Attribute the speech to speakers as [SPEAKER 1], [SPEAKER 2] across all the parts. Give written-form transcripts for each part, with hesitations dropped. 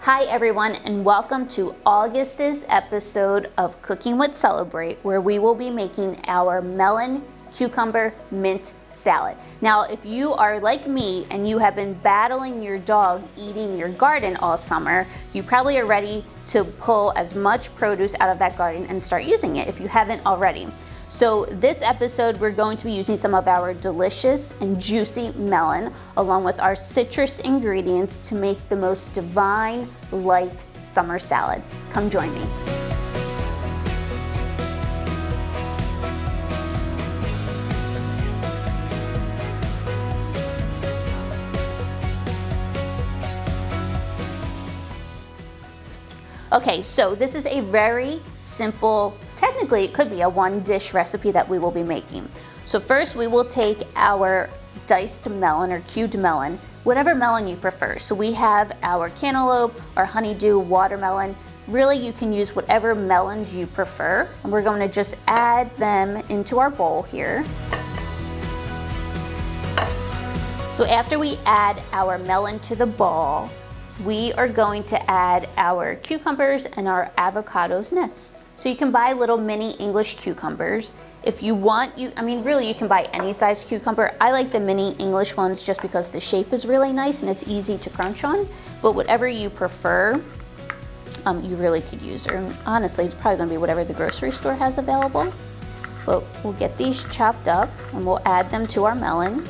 [SPEAKER 1] Hi everyone, and welcome to August's episode of Cooking with Celebrate, where we will be making our melon cucumber mint salad. Now, if you are like me and you have been battling your dog eating your garden all summer, you probably are ready to pull as much produce out of that garden and start using it if you haven't already. So this episode, we're going to be using some of our delicious and juicy melon along with our citrus ingredients to make the most divine, light summer salad. Come join me. Okay, so this is a very simple, technically it could be a one-dish recipe that we will be making. So first we will take our diced melon or cubed melon, whatever melon you prefer. So we have our cantaloupe, our honeydew, watermelon. Really, you can use whatever melons you prefer. And we're going to just add them into our bowl here. So after we add our melon to the bowl, we are going to add our cucumbers and our avocados next. So you can buy little mini English cucumbers. If you want, really you can buy any size cucumber. I like the mini English ones just because the shape is really nice and it's easy to crunch on. But whatever you prefer, you really could use. Or honestly, it's probably gonna be whatever the grocery store has available. But we'll get these chopped up and we'll add them to our melon.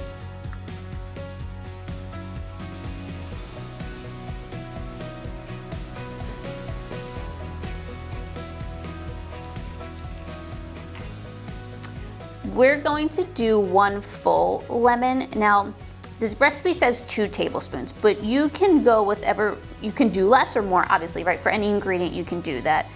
[SPEAKER 1] We're going to do 1 full lemon. Now, the recipe says 2 tablespoons, but you can go with you can do less or more, obviously, right? For any ingredient, you can do that.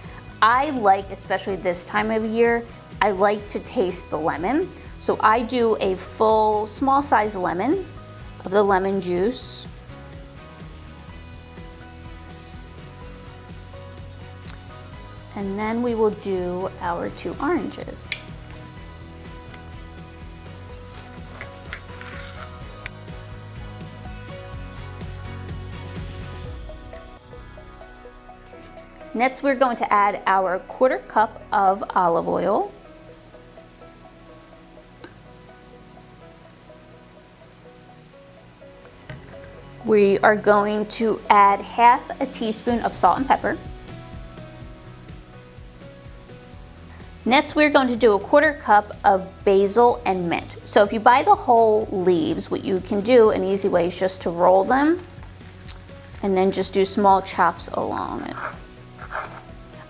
[SPEAKER 1] I like, especially this time of year, I like to taste the lemon. So I do a full, small size lemon of the lemon juice. And then we will do our 2 oranges. Next, we're going to add our 1/4 cup of olive oil. We are going to add 1/2 teaspoon of salt and pepper. Next, we're going to do a 1/4 cup of basil and mint. So if you buy the whole leaves, what you can do, an easy way is just to roll them and then just do small chops along it.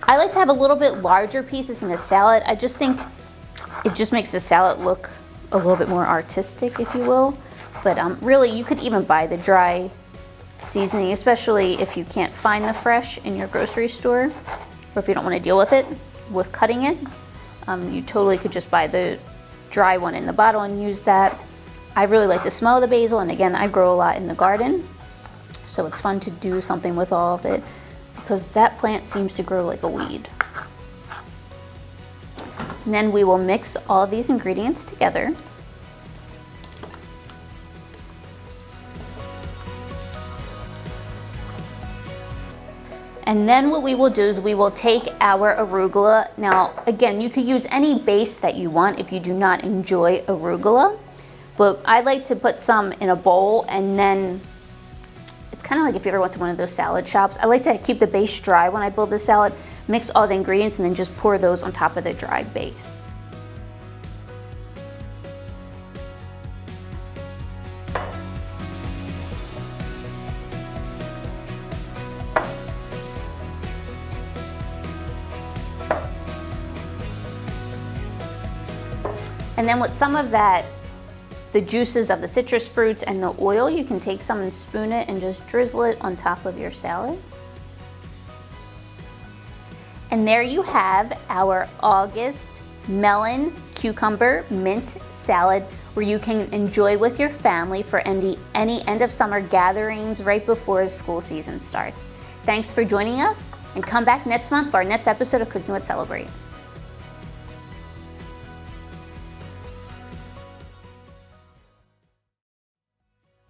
[SPEAKER 1] I like to have a little bit larger pieces in a salad. I just think it just makes the salad look a little bit more artistic, if you will. But really, you could even buy the dry seasoning, especially if you can't find the fresh in your grocery store, or if you don't want to deal with it, with cutting it. You totally could just buy the dry one in the bottle and use that. I really like the smell of the basil, and again, I grow a lot in the garden, so it's fun to do something with all of it, because that plant seems to grow like a weed. And then we will mix all these ingredients together. And then what we will do is we will take our arugula. Now, again, you could use any base that you want if you do not enjoy arugula, but I like to put some in a bowl, and then it's kind of like if you ever went to one of those salad shops. I like to keep the base dry when I build the salad, mix all the ingredients, and then just pour those on top of the dry base. And then with some of that, the juices of the citrus fruits and the oil, you can take some and spoon it and just drizzle it on top of your salad. And there you have our August melon cucumber mint salad, where you can enjoy with your family for any end of summer gatherings right before school season starts. Thanks for joining us, and come back next month for our next episode of Cooking with Celebrate.